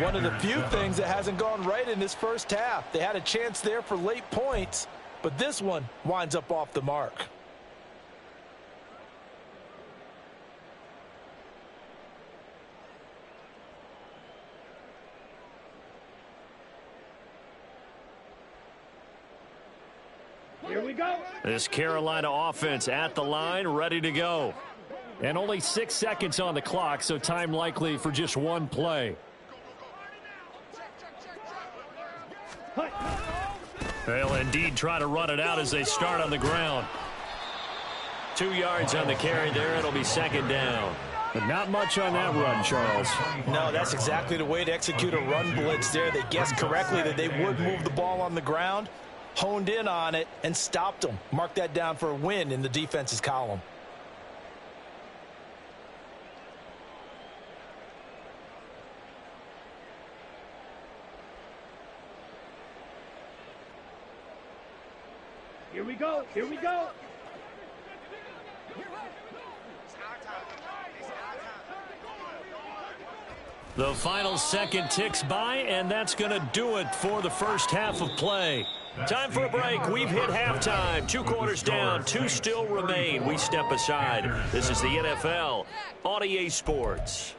One of the few things that hasn't gone right in this first half. They had a chance there for late points, but this one winds up off the mark. Here we go. This Carolina offense at the line, ready to go. And only 6 seconds on the clock, so time likely for just one play. They'll indeed try to run it out as they start on the ground. 2 yards on the carry there. It'll be second down. But not much on that run, Charles. No, that's exactly the way to execute a run blitz there. They guessed correctly that they would move the ball on the ground, honed in on it, and stopped them. Mark that down for a win in the defense's column. Here we go. Here we go. The final second ticks by, and that's going to do it for the first half of play. Time for a break. We've hit halftime. 2 quarters down, 2 still remain. We step aside. This is the NFL on EA Sports.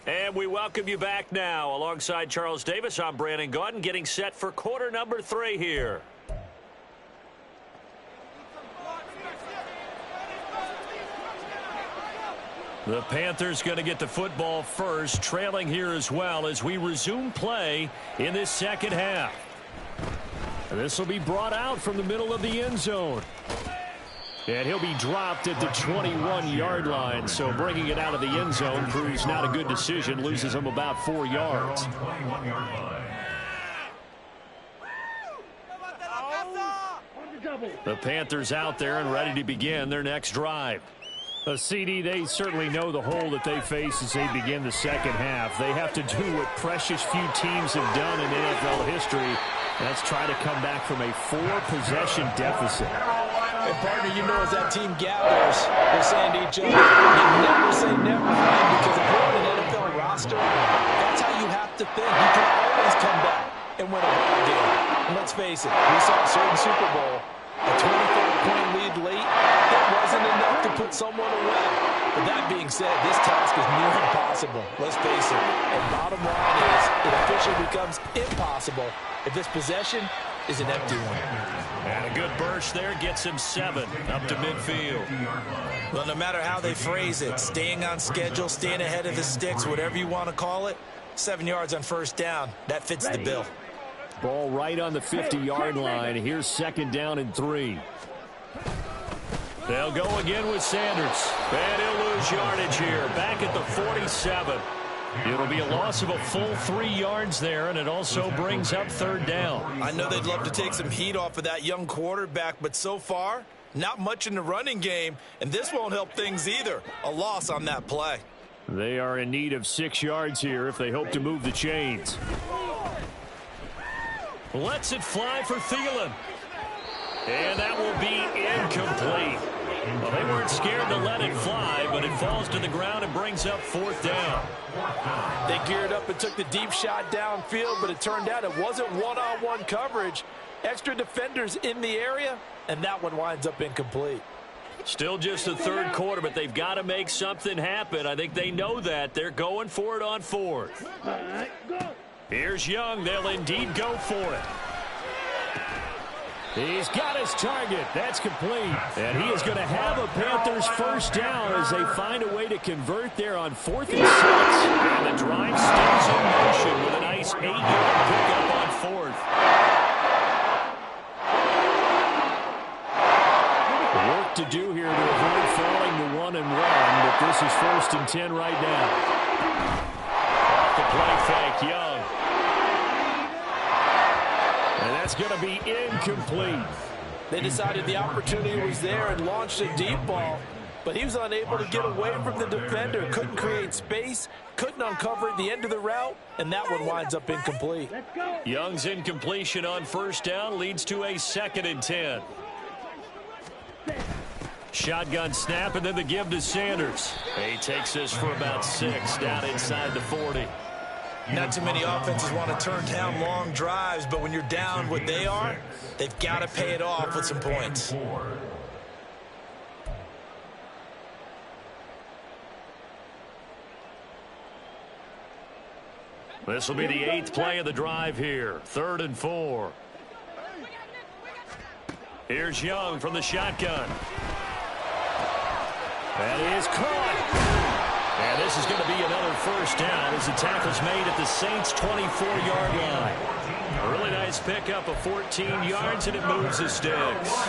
And we welcome you back now. Alongside Charles Davis, I'm Brandon Gaudin, getting set for quarter number 3 here. The Panthers going to get the football first, trailing here as well as we resume play in this second half. And this will be brought out from the middle of the end zone. And he'll be dropped at the 21-yard line, so bringing it out of the end zone proves not a good decision, loses him about 4 yards. The Panthers out there and ready to begin their next drive. A CD, they certainly know the hole that they face as they begin the second half. They have to do what precious few teams have done in NFL history. That's try to come back from a 4-possession deficit. And partner, you know, as that team gathers, they're saying to each other, you never say never, man, because if you're on an NFL roster, that's how you have to think. You can always come back and win a ball game. And let's face it, we saw a certain Super Bowl, a 25-point lead late, that wasn't enough to put someone away. But that being said, this task is near impossible. Let's face it. And bottom line is, it officially becomes impossible if this possession is an empty one. And a good burst there gets him 7 up to midfield. Well, no matter how they phrase it, staying on schedule, staying ahead of the sticks, whatever you want to call it, 7 yards on first down, that fits the bill. Ball right on the 50-yard line. Here's second down and 3. They'll go again with Sanders. And he'll lose yardage here. Back at the 47. It'll be a loss of a full 3 yards there, and it also brings up third down. I know they'd love to take some heat off of that young quarterback, but so far, not much in the running game, and this won't help things either. A loss on that play. They are in need of 6 yards here if they hope to move the chains. Lets it fly for Thielen. And that will be incomplete. Well, they weren't scared to let it fly, but it falls to the ground and brings up fourth down. They geared up and took the deep shot downfield, but it turned out it wasn't one-on-one coverage. Extra defenders in the area, and that one winds up incomplete. Still just the third quarter, but they've got to make something happen. I think they know that. They're going for it on fourth. Here's Young. They'll indeed go for it. He's got his target. That's complete. And he is going to have a Panthers first down as they find a way to convert there on 4th and 6. And the drive stays in motion with a nice 8-yard pickup on 4th. Work to do here to avoid falling to 1-1, but this is 1st and 10 right now. Off the play fake, Young. And that's going to be incomplete. They decided the opportunity was there and launched a deep ball. but he was unable to get away from the defender. Couldn't create space, couldn't uncover at the end of the route, and that one winds up incomplete. Young's incompletion on first down leads to a 2nd and 10. Shotgun snap, and then the give to Sanders. He takes this for about 6 down inside the 40. Not too many offenses want to turn down long drives, but when you're down what they are, they've got to pay it off with some points. This will be the 8th play of the drive here. 3rd and 4. Here's Young from the shotgun. That is caught. And this is going to be another first down as the tackle's made at the Saints' 24-yard line. Really nice pickup of 14 yards, and it moves the sticks.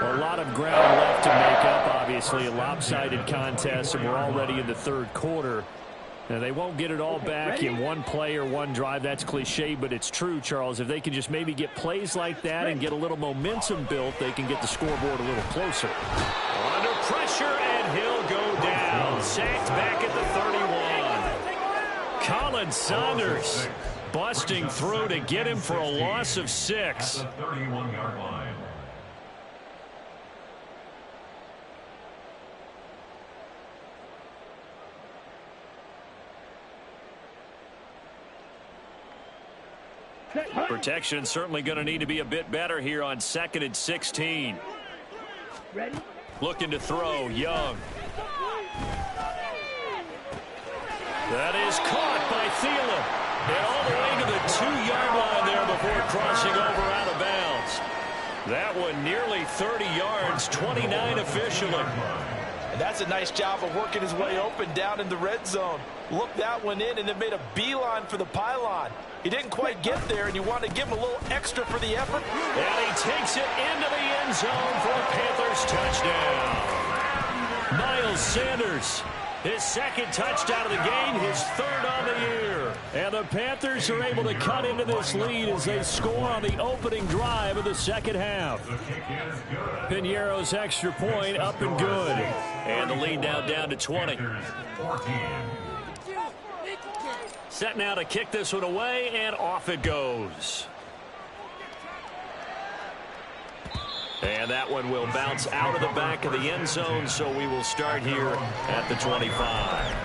A lot of ground left to make up, obviously. A lopsided contest, and we're already in the 3rd quarter. Now, they won't get it all back in one play or one drive. That's cliche, but it's true, Charles. If they can just maybe get plays like that and get a little momentum built, they can get the scoreboard a little closer. Under pressure, and he'll go down. Sacked back at the 31. Colin Saunders busting through to get him for a loss of 6. Protection certainly going to need to be a bit better here on 2nd and 16. Ready? Looking to throw, Young. That is caught by Thielen. And all the way to the 2-yard line there before crossing over out of bounds. That one nearly 30 yards, 29 officially. And that's a nice job of working his way open down in the red zone. Looked that one in and then made a beeline for the pylon. He didn't quite get there, and you want to give him a little extra for the effort. And he takes it into the end zone for a Panthers touchdown. Miles Sanders, his 2nd touchdown of the game, his 3rd on the year. And the Panthers are able to cut into this lead as they score on the opening drive of the 2nd half. Piñeiro's extra point up and good. And the lead now down to 20. Set now to kick this one away, and off it goes. And that one will bounce out of the back of the end zone, so we will start here at the 25.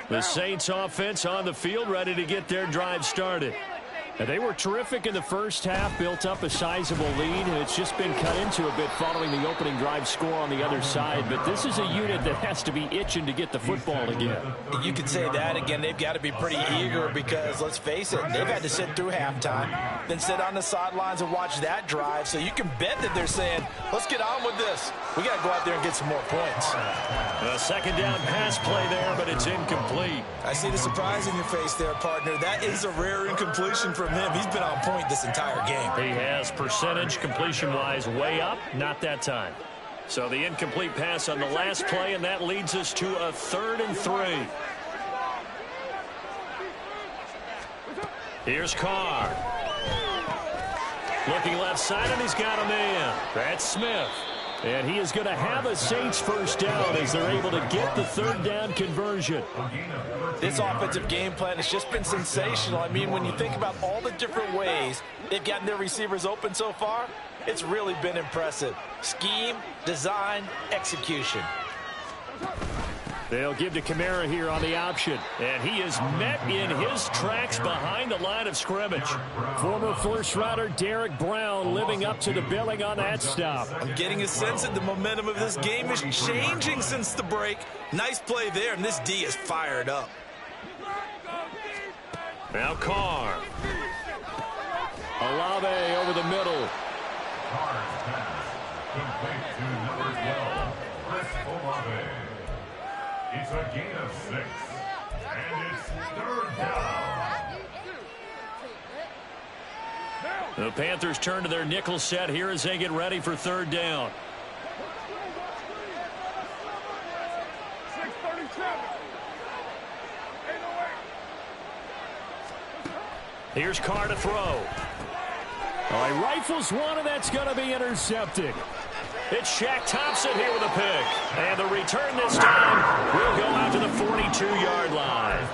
The Saints offense on the field, ready to get their drive started. And they were terrific in the first half, built up a sizable lead, and it's just been cut into a bit following the opening drive score on the other side. But this is a unit that has to be itching to get the football again. You could say that again. They've got to be pretty eager because, let's face it, they've had to sit through halftime, then sit on the sidelines and watch that drive. So you can bet that they're saying, let's get on with this. We got to go out there and get some more points. A 2nd down pass play there, but it's incomplete. I see the surprise in your face there, partner. That is a rare incompletion from him. He's been on point this entire game. He has percentage completion-wise way up, not that time. So the incomplete pass on the last play, and that leads us to a 3rd and 3. Here's Carr. Looking left side, and he's got a man. That's Smith. And he is going to have a Saints first down as they're able to get the 3rd down conversion. This offensive game plan has just been sensational. I mean, when you think about all the different ways they've gotten their receivers open so far, it's really been impressive. Scheme, design, execution. They'll give to Kamara here on the option. And he is met in his tracks behind the line of scrimmage. Former first-rounder Derek Brown living up to the billing on that stop. I'm getting a sense that the momentum of this game is changing since the break. Nice play there, and this D is fired up. Now Carr. Olave over the middle. It's a gain of 6, and it's 3rd down. The Panthers turn to their nickel set here as they get ready for 3rd down. Here's Carr to throw. Oh, he rifles one, and that's going to be intercepted. It's Shaq Thompson here with a pick. And the return this time will go out to the 42-yard line.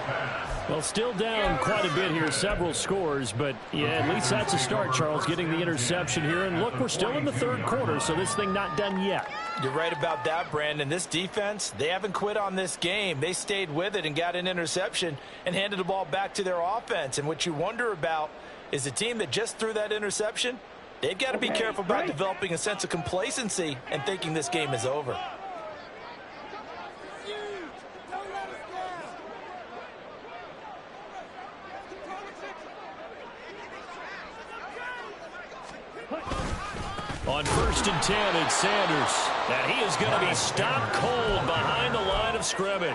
Well, still down quite a bit here, several scores, but yeah, at least that's a start, Charles, getting the interception here. And look, we're still in the third quarter, so this thing not done yet. You're right about that, Brandon. This defense, they haven't quit on this game. They stayed with it and got an interception and handed the ball back to their offense. And what you wonder about is the team that just threw that interception, they've got to be careful about developing a sense of complacency and thinking this game is over. On 1st and 10, it's Sanders. And he is going to be stopped cold behind the line of scrimmage.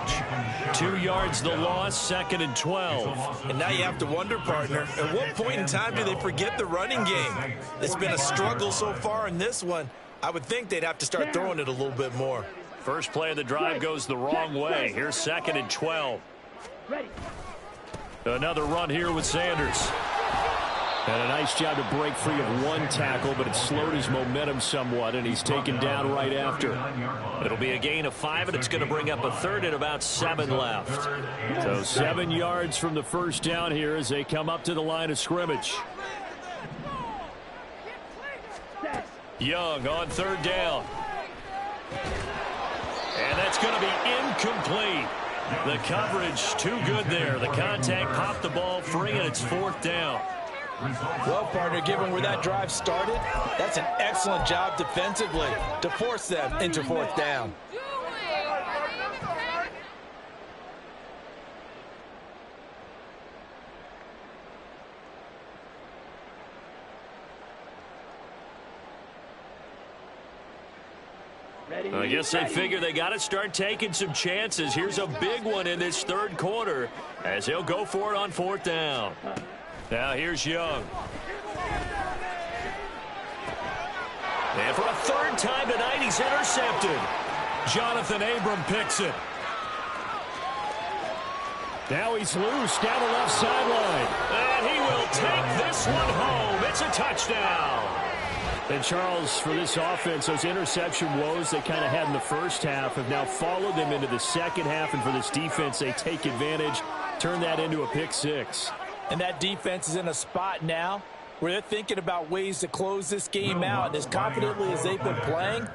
2 yards the loss, 2nd and 12. And now you have to wonder, partner, at what point in time do they forget the running game? It's been a struggle so far in this one. I would think they'd have to start throwing it a little bit more. First play of the drive goes the wrong way. Here's 2nd and 12. Another run here with Sanders. And a nice job to break free of one tackle, but it slowed his momentum somewhat, and he's taken down right after. It'll be a gain of 5, and it's going to bring up a third and about 7 left. So 7 yards from the first down here as they come up to the line of scrimmage. Young on 3rd down. And that's going to be incomplete. The coverage too good there. The contact popped the ball free, and it's 4th down. Well, partner, given where that drive started, that's an excellent job defensively to force them into 4th down. I guess they figure they got to start taking some chances. Here's a big one in this 3rd quarter as he'll go for it on 4th down. Now here's Young. And for a 3rd time tonight, he's intercepted. Jonathan Abram picks it. Now he's loose down the left sideline. And he will take this one home. It's a touchdown. And Charles, for this offense, those interception woes they kind of had in the first half have now followed them into the second half. And for this defense, they take advantage, turn that into a pick 6. And that defense is in a spot now where they're thinking about ways to close this game out. And as confidently as they've been playing,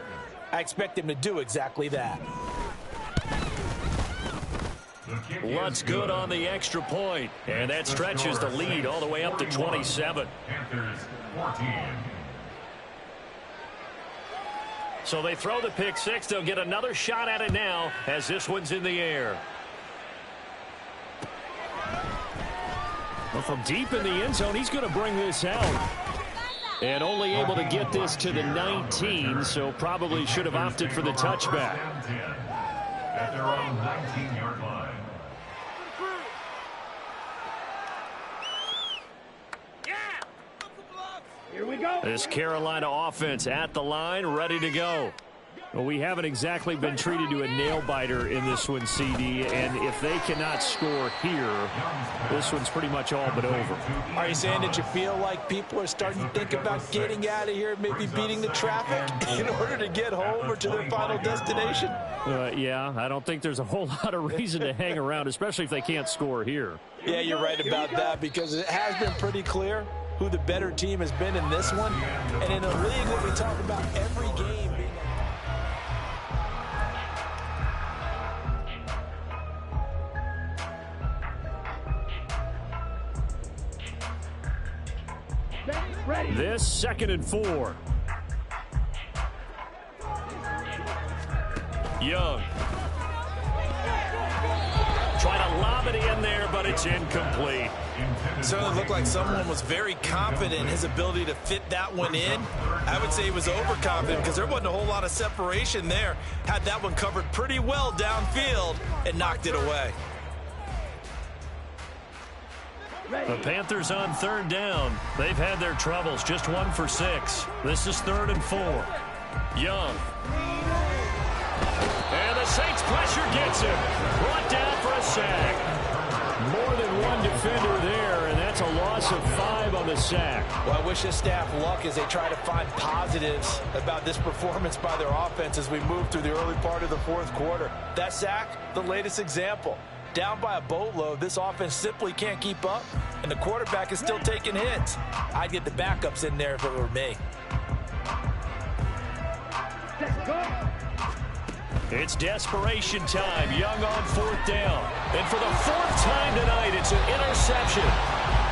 I expect them to do exactly that. Lutz good on the extra point. And that stretches the lead all the way up to 27. Panthers 14. So they throw the pick 6. They'll get another shot at it now as this one's in the air. Well, from deep in the end zone, he's going to bring this out. And only able to get this to the 19, so probably should have opted for the touchback. At their own 19-yard line. Here we go. This Carolina offense at the line, ready to go. Well, we haven't exactly been treated to a nail-biter in this one, CD, and if they cannot score here, this one's pretty much all but over. Are you saying that you feel like people are starting to think about getting out of here, maybe beating the traffic in order to get home or to their final destination? Yeah, I don't think there's a whole lot of reason to hang around, especially if they can't score here. Yeah, you're right about that, because it has been pretty clear who the better team has been in this one. And in a league where we talk about every game being Ready. This 2nd and 4. Young. Trying to lob it in there, but it's incomplete. It certainly looked like someone was very confident in his ability to fit that one in. I would say he was overconfident because there wasn't a whole lot of separation there. Had that one covered pretty well downfield and knocked it away. The Panthers on 3rd down. They've had their troubles, just 1 for 6. This is 3rd and 4. Young. And the Saints pressure gets him. Brought down for a sack. More than one defender there, and that that's a loss of 5 on the sack. Well, I wish his staff luck as they try to find positives about this performance by their offense as we move through the early part of the fourth quarter. That sack, the latest example. Down by a boatload, this offense simply can't keep up, and the quarterback is still taking hits. I'd get the backups in there if it were me. It's desperation time. Young on 4th down. And for the 4th time tonight, it's an interception.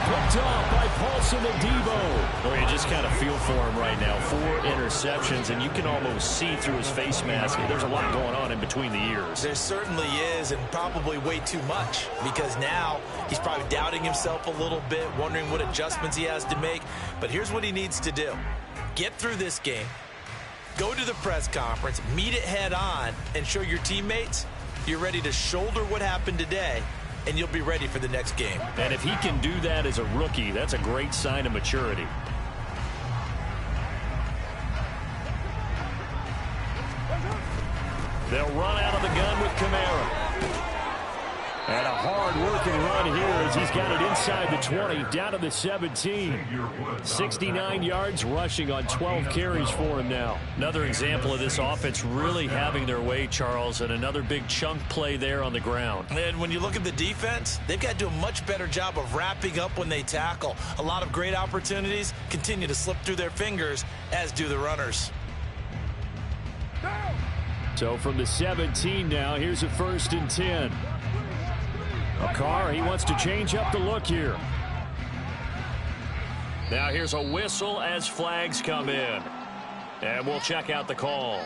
Picked off by Paulson Adebo. Well, you just kind of feel for him right now. 4 interceptions, and you can almost see through his face mask. There's a lot going on in between the ears. There certainly is, and probably way too much, because now he's probably doubting himself a little bit, wondering what adjustments he has to make. But here's what he needs to do. Get through this game. Go to the press conference, meet it head on, and show your teammates you're ready to shoulder what happened today, and you'll be ready for the next game. And if he can do that as a rookie, that's a great sign of maturity. They'll run out of the gun with Kamara. And a hard-working run here as he's got it inside the 20, down to the 17. 69 yards rushing on 12 carries for him now. Another example of this offense really having their way, Charles, and another big chunk play there on the ground. And when you look at the defense, they've got to do a much better job of wrapping up when they tackle. A lot of great opportunities continue to slip through their fingers, as do the runners. So from the 17 now, here's a 1st and 10. Carr, he wants to change up the look here. Now here's a whistle as flags come in. And we'll check out the call.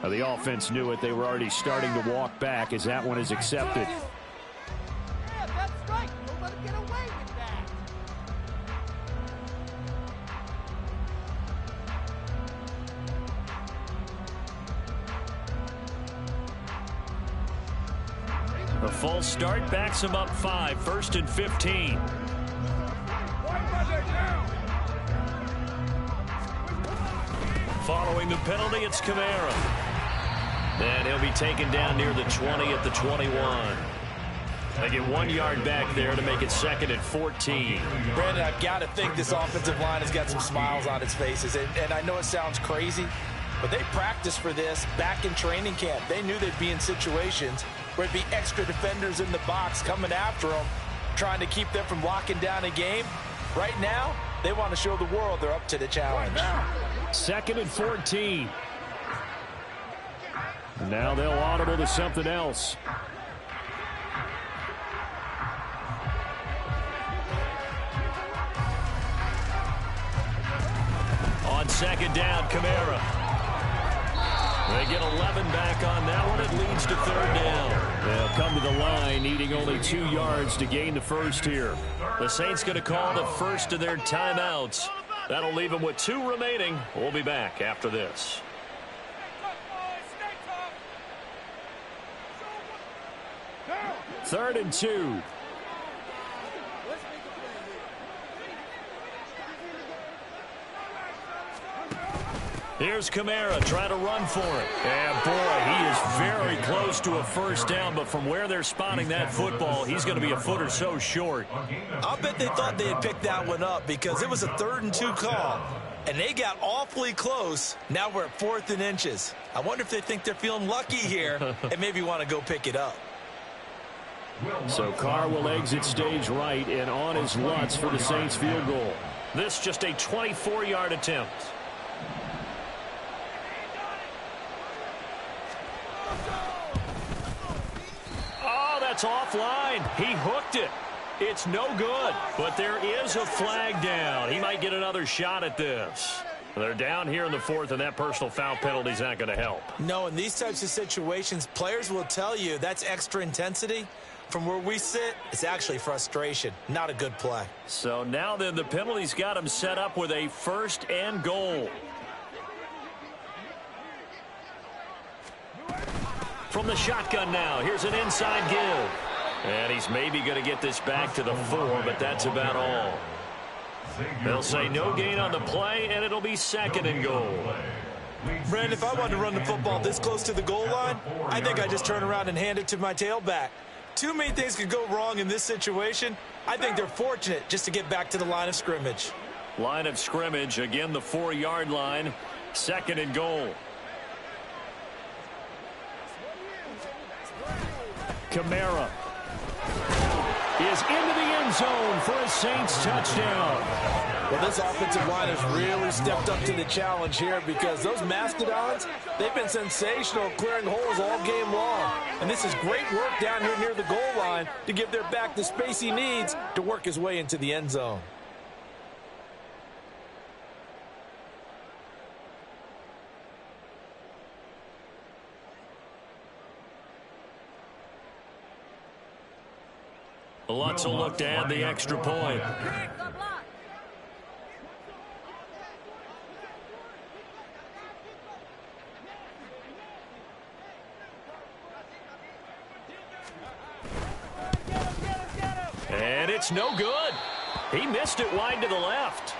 The offense knew it. They were already starting to walk back as that one is accepted. Yeah, that's right. Don't let him get away with that. The false start backs him up 5, 1st and 15. Following the penalty, it's Kamara. And he'll be taken down near the 20 at the 21. They get 1 yard back there to make it 2nd and 14. Brandon, I've got to think this offensive line has got some smiles on its faces. And I know it sounds crazy, but they practiced for this back in training camp. They knew they'd be in situations where it'd be extra defenders in the box coming after them, trying to keep them from locking down a game. Right now, they want to show the world they're up to the challenge. 2nd and 14. Now they'll audible to something else. On 2nd down, Kamara. They get 11 back on that one. It leads to 3rd down. They'll come to the line, needing only 2 yards to gain the first here. The Saints going to call the first of their timeouts. That'll leave them with 2 remaining. We'll be back after this. 3rd and 2. Here's Kamara trying to run for it. And, boy, he is very close to a first down, but from where they're spotting that football, he's going to be a foot or so short. I'll bet they thought they had picked that one up because it was a 3rd and 2 call, and they got awfully close. Now we're at 4th and inches. I wonder if they think they're feeling lucky here and maybe want to go pick it up. So Carr will exit stage right and on his Lutz for the Saints field goal. This just a 24-yard attempt. Oh, that's offline. He hooked it. It's no good, but there is a flag down. He might get another shot at this. They're down here in the 4th, and that personal foul penalty is not going to help. No, in these types of situations, players will tell you that's extra intensity. From where we sit, it's actually frustration. Not a good play. So now then, the penalty's got him set up with a 1st and goal. From the shotgun now, here's an inside give. And he's maybe going to get this back to the 4, but that's about all. They'll say no gain on the play, and it'll be 2nd and goal. Brandon, if I wanted to run the football this close to the goal line, I think I'd just turn around and hand it to my tailback. Too many things could go wrong in this situation. I think they're fortunate just to get back to the line of scrimmage. Line of scrimmage, again the 4-yard line. 2nd and goal. Kamara is into the end zone for a Saints touchdown. Well, this offensive line has really stepped up to the challenge here because those Mastodons, they've been sensational clearing holes all game long. And this is great work down here near the goal line to give their back the space he needs to work his way into the end zone. Lutz will look to add the extra point. And it's no good. He missed it wide to the left.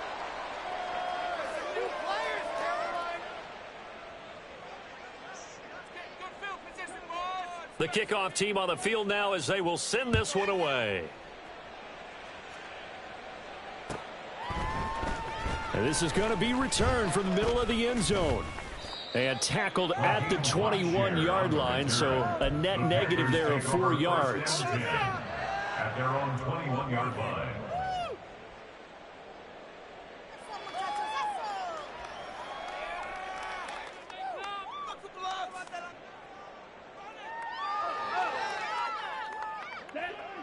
The kickoff team on the field now as they will send this one away. And this is going to be returned from the middle of the end zone. And tackled at the 21-yard line, so a net negative there of 4 yards. At their own 21-yard line.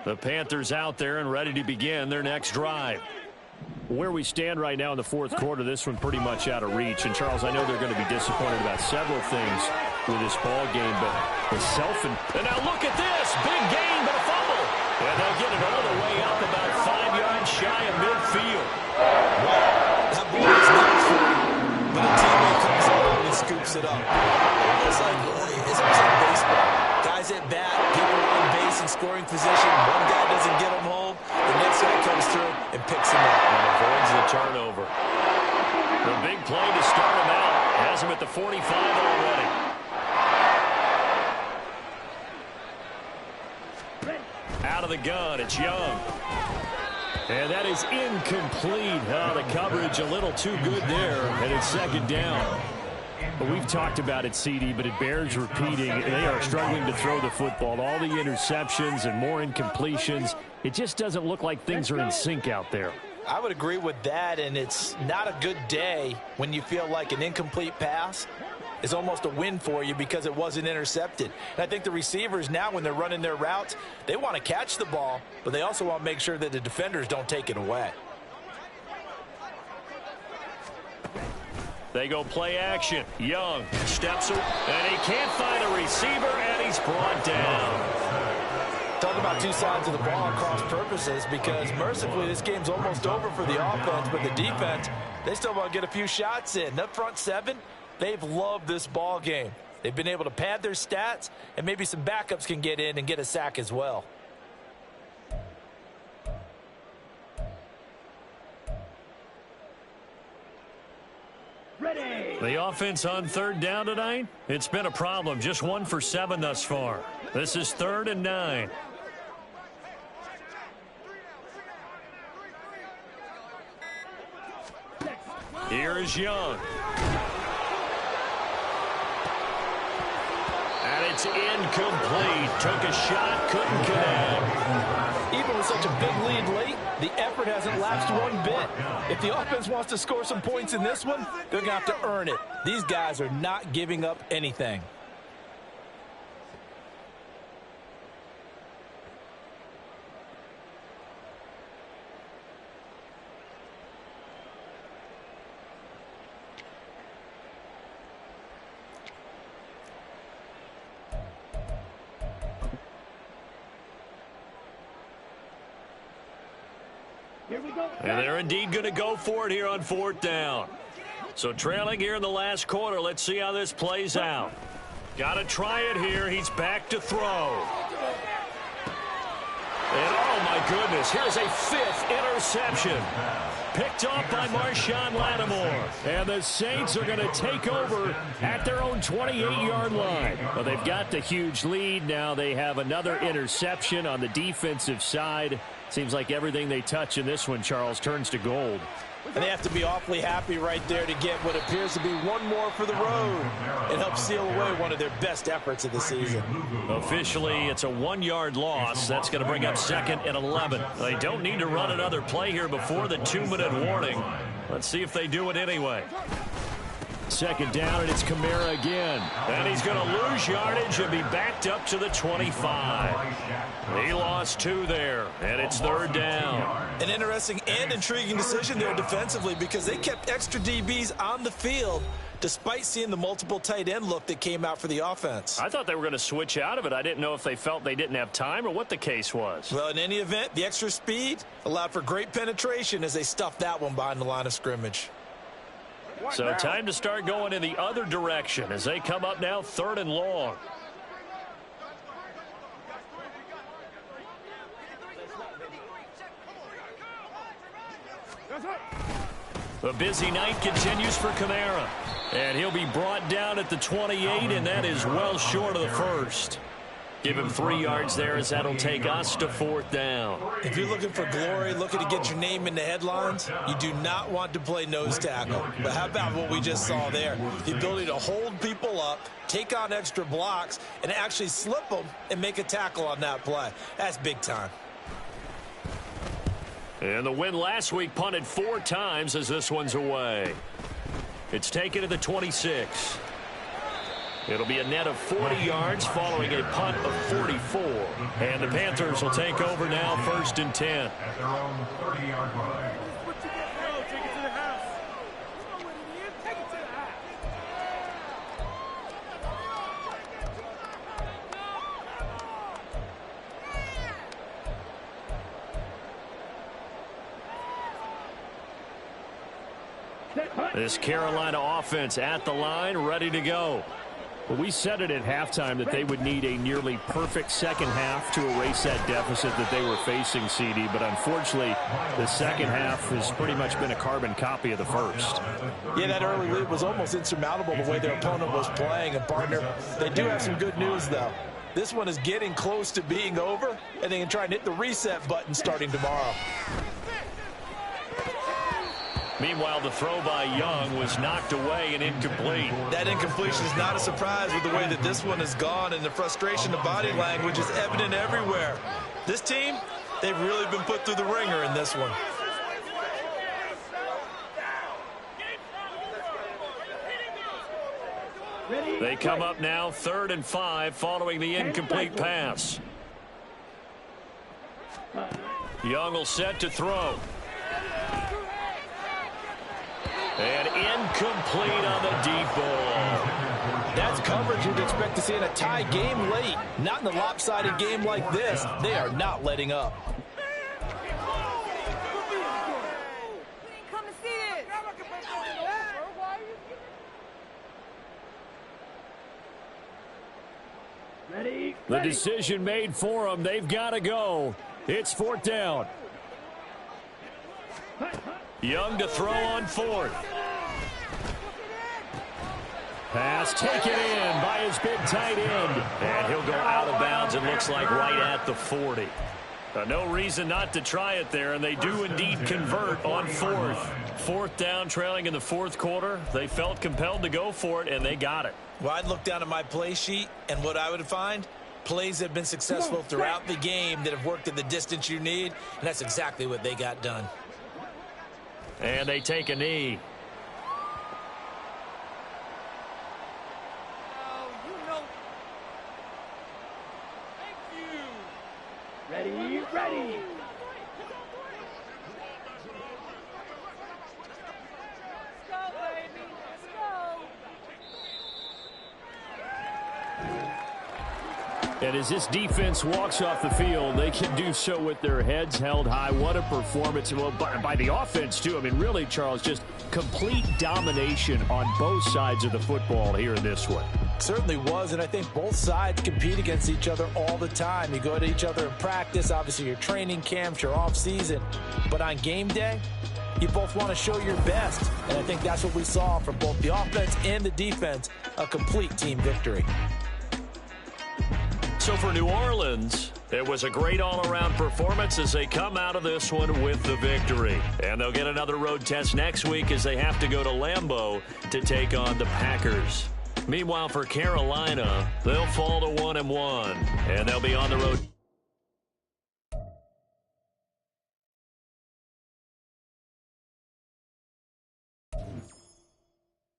The Panthers out there and ready to begin their next drive. Where we stand right now in the 4th quarter, this one pretty much out of reach. And, Charles, I know they're going to be disappointed about several things with this ball game, but the and now look at this. Big gain, but a fumble. And they'll get it all the way up about 5 yards shy of midfield. Wow, that ball is not free, but a teammate comes along and scoops it up. It's almost like baseball. Guys at bat, people on base in scoring position. One guy doesn't get them home. The next guy comes through and picks him up. And avoids the turnover. The big play to start him out. Has him at the 45 already. Out of the gun, it's Young. And that is incomplete. The coverage a little too good there, and it's 2nd down. Well, we've talked about it, CD, but it bears repeating. They are struggling to throw the football. All the interceptions and more incompletions. It just doesn't look like things are in sync out there. I would agree with that, and it's not a good day when you feel like an incomplete pass is almost a win for you because it wasn't intercepted. And I think the receivers now, when they're running their routes, they want to catch the ball, but they also want to make sure that the defenders don't take it away. They go play action. Young steps away, and he can't find a receiver, and he's brought down. Talk about two sides of the ball at cross purposes, because mercifully this game's almost over for the offense, but the defense, they still want to get a few shots in. That front 7, they've loved this ball game. They've been able to pad their stats, and maybe some backups can get in and get a sack as well. The offense on 3rd down tonight, it's been a problem. Just 1 for 7 thus far. This is 3rd and 9. Here is Young. And it's incomplete. Took a shot, couldn't connect. Even with such a big lead late, the effort hasn't lapsed one bit. If the offense wants to score some points in this one, they're going to have to earn it. These guys are not giving up anything. And they're indeed going to go for it here on 4th down. So trailing here in the last quarter. Let's see how this plays out. Got to try it here. He's back to throw. And oh my goodness. Here's a 5th interception. Picked off by Marshawn Lattimore. And the Saints are going to take over at their own 28-yard line. Well, they've got the huge lead. Now they have another interception on the defensive side. Seems like everything they touch in this one, Charles, turns to gold. And they have to be awfully happy right there to get what appears to be one more for the road. It helps seal away one of their best efforts of the season. Officially, it's a 1-yard loss. That's going to bring up 2nd and 11. They don't need to run another play here before the 2-minute warning. Let's see if they do it anyway. 2nd down, and it's Kamara again. And he's going to lose yardage and be backed up to the 25. He lost 2 there, and it's 3rd down. An interesting and intriguing decision there defensively because they kept extra DBs on the field despite seeing the multiple tight end look that came out for the offense. I thought they were going to switch out of it. I didn't know if they felt they didn't have time or what the case was. Well, in any event, the extra speed allowed for great penetration as they stuffed that one behind the line of scrimmage. So time to start going in the other direction as they come up now 3rd and long. The busy night continues for Kamara. And he'll be brought down at the 28, and that is well short of the first. Give him 3 yards there as that'll take us to 4th down. If you're looking for glory, looking to get your name in the headlines, you do not want to play nose tackle. But how about what we just saw there? The ability to hold people up, take on extra blocks, and actually slip them and make a tackle on that play. That's big time. And the win last week punted 4 times as this one's away. It's taken to the 26. It'll be a net of 40 yards following a punt of 44. And the Panthers will take over now 1st and 10. At their own 30-yard line. Take it to the house. Come on with it, Ian. Take it to the house. This Carolina offense at the line, ready to go. Well, we said it at halftime that they would need a nearly perfect second half to erase that deficit that they were facing, CD. But unfortunately, the second half has pretty much been a carbon copy of the first. Yeah, that early lead was almost insurmountable the way their opponent was playing. And, partner, they do have some good news, though. This one is getting close to being over, and they can try and hit the reset button starting tomorrow. Meanwhile, the throw by Young was knocked away and incomplete. That incompletion is not a surprise with the way that this one has gone, and the frustration of body language is evident everywhere. This team, they've really been put through the ringer in this one. They come up now 3rd and 5 following the incomplete pass. Young will set to throw. And incomplete on the deep ball. That's coverage you'd expect to see in a tie game late. Not in a lopsided game like this. They are not letting up. Come and see this. Ready? The decision made for them. They've got to go. It's 4th down. Young to throw on 4th. Pass taken in by his big tight end. And he'll go out of bounds, it looks like, right at the 40. No reason not to try it there, and they do indeed convert on 4th. 4th down, trailing in the 4th quarter. They felt compelled to go for it, and they got it. Well, I'd look down at my play sheet, and what I would find, plays that have been successful throughout the game that have worked at the distance you need, and that's exactly what they got done. And they take a knee. Ready, ready. Let's go, baby. Let's go. And as this defense walks off the field, they can do so with their heads held high. What a performance. Well, by the offense, too. I mean, really, Charles, just complete domination on both sides of the football here in this one. Certainly was, and I think both sides compete against each other all the time. You go to each other in practice, obviously your training camps, your off-season, but on game day, you both want to show your best, and I think that's what we saw from both the offense and the defense, a complete team victory. So for New Orleans, it was a great all-around performance as they come out of this one with the victory. And they'll get another road test next week as they have to go to Lambeau to take on the Packers. Meanwhile, for Carolina, they'll fall to 1-1, and they'll be on the road.